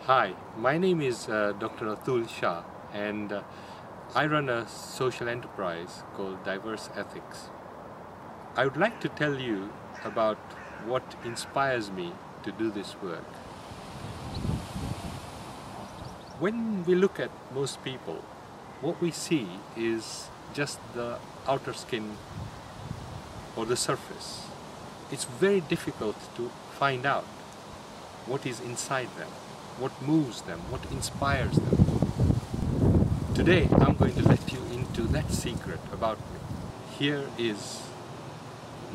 Hi, my name is Dr. Atul Shah, and I run a social enterprise called Diverse Ethics. I would like to tell you about what inspires me to do this work. When we look at most people, what we see is just the outer skin or the surface. It's very difficult to find out what is inside them, what moves them, what inspires them. Today I'm going to let you into that secret about me. Here is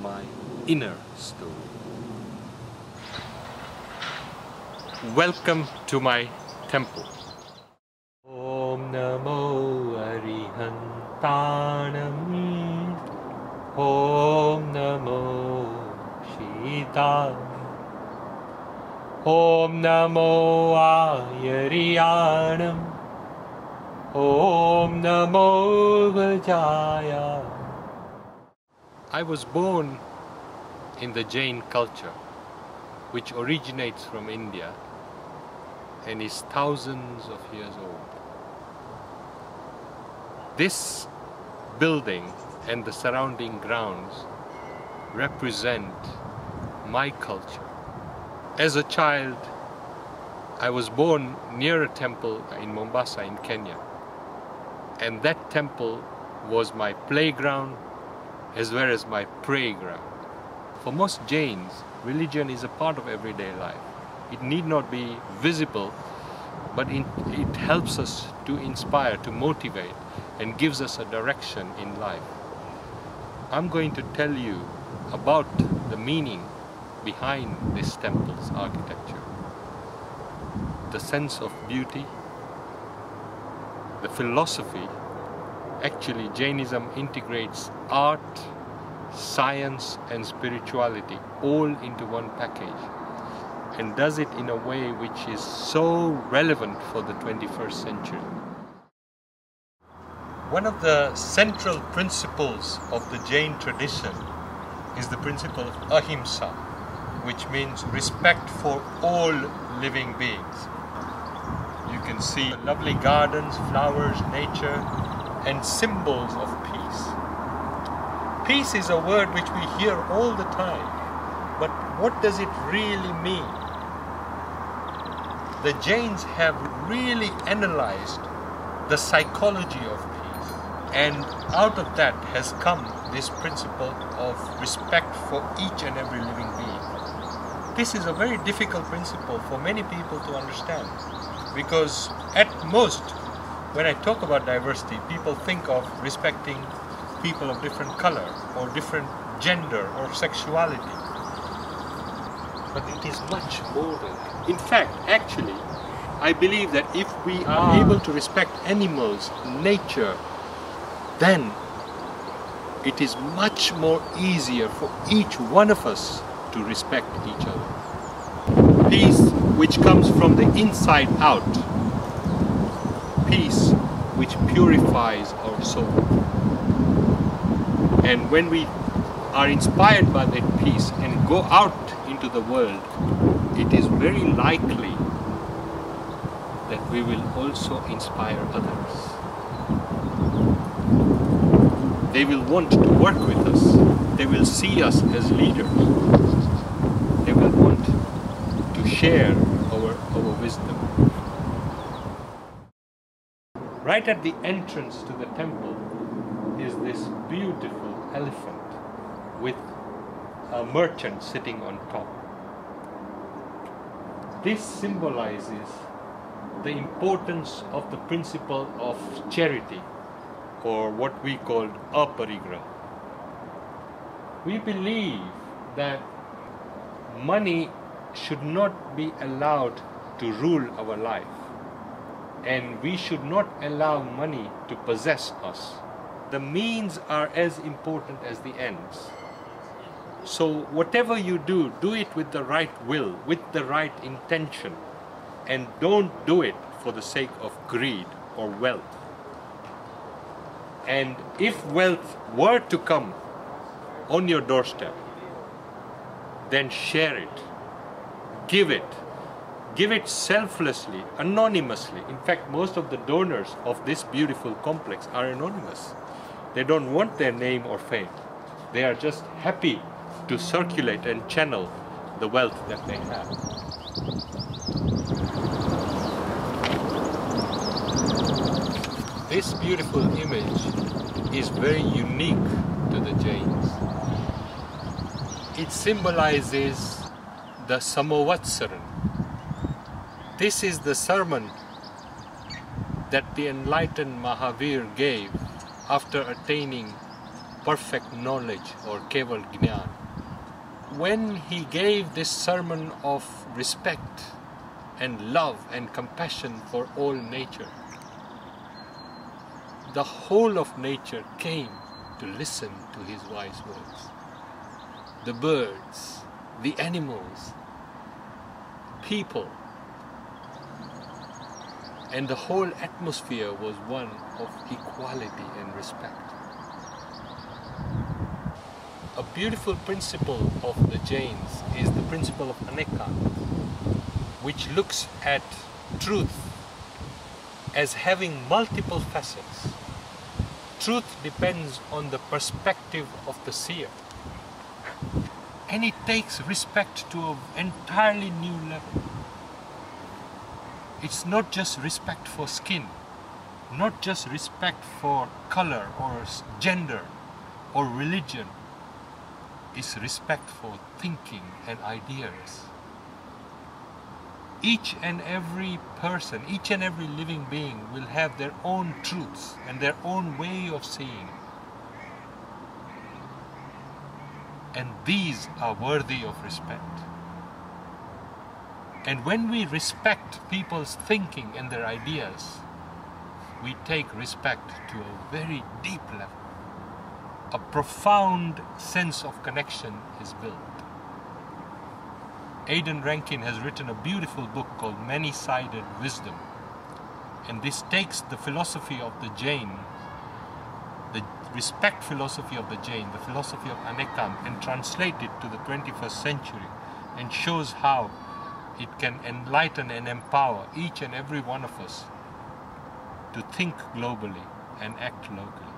my inner story. Welcome to my temple. Om Namo Arihantanam. Om Namo Shita. Om Namo Ayariyanam. Om Namo Vajaya. I was born in the Jain culture, which originates from India and is thousands of years old. This building and the surrounding grounds represent my culture. As a child, I was born near a temple in Mombasa in Kenya, and that temple was my playground as well as my praying ground. For most Jains, religion is a part of everyday life. It need not be visible, but it helps us to inspire, to motivate, and gives us a direction in life. I'm going to tell you about the meaning behind this temple's architecture, the sense of beauty, the philosophy. Actually, Jainism integrates art, science and spirituality all into one package, and does it in a way which is so relevant for the 21st century. One of the central principles of the Jain tradition is the principle of ahimsa, which means respect for all living beings. You can see lovely gardens, flowers, nature, and symbols of peace. Peace is a word which we hear all the time, but what does it really mean? The Jains have really analyzed the psychology of peace, and out of that has come this principle of respect for each and every living being. This is a very difficult principle for many people to understand, because at most, when I talk about diversity, people think of respecting people of different color or different gender or sexuality. But it is much more than that. In fact, actually, I believe that if we are able to respect animals, nature, then it is much more easier for each one of us to respect each other. Peace which comes from the inside out. Peace which purifies our soul. And when we are inspired by that peace and go out into the world, it is very likely that we will also inspire others. They will want to work with us. They will see us as leaders. They will want to share our wisdom. Right at the entrance to the temple is this beautiful elephant with a merchant sitting on top. This symbolizes the importance of the principle of charity, or what we call aparigraha. We believe that money should not be allowed to rule our life, and we should not allow money to possess us. The means are as important as the ends. So whatever you do, do it with the right will, with the right intention, and don't do it for the sake of greed or wealth. And if wealth were to come on your doorstep, then share it, give it, give it selflessly, anonymously. In fact, most of the donors of this beautiful complex are anonymous. They don't want their name or fame. They are just happy to circulate and channel the wealth that they have. This beautiful image is very unique to the Jains. It symbolizes the Samvatsaran. This is the sermon that the enlightened Mahavir gave after attaining perfect knowledge or Keval Jnana. When he gave this sermon of respect and love and compassion for all nature, the whole of nature came to listen to his wise words. The birds, the animals, people, and the whole atmosphere was one of equality and respect. A beautiful principle of the Jains is the principle of Aneka, which looks at truth as having multiple facets. Truth depends on the perspective of the seer, and it takes respect to an entirely new level. It's not just respect for skin, not just respect for color or gender or religion. It's respect for thinking and ideas. Each and every person, each and every living being will have their own truths and their own way of seeing. And these are worthy of respect. And when we respect people's thinking and their ideas, we take respect to a very deep level. A profound sense of connection is built. Aidan Rankin has written a beautiful book called Many-Sided Wisdom. And this takes the philosophy of the Jain, the respect philosophy of the Jain, the philosophy of Anekam, and translate it to the 21st century and shows how it can enlighten and empower each and every one of us to think globally and act locally.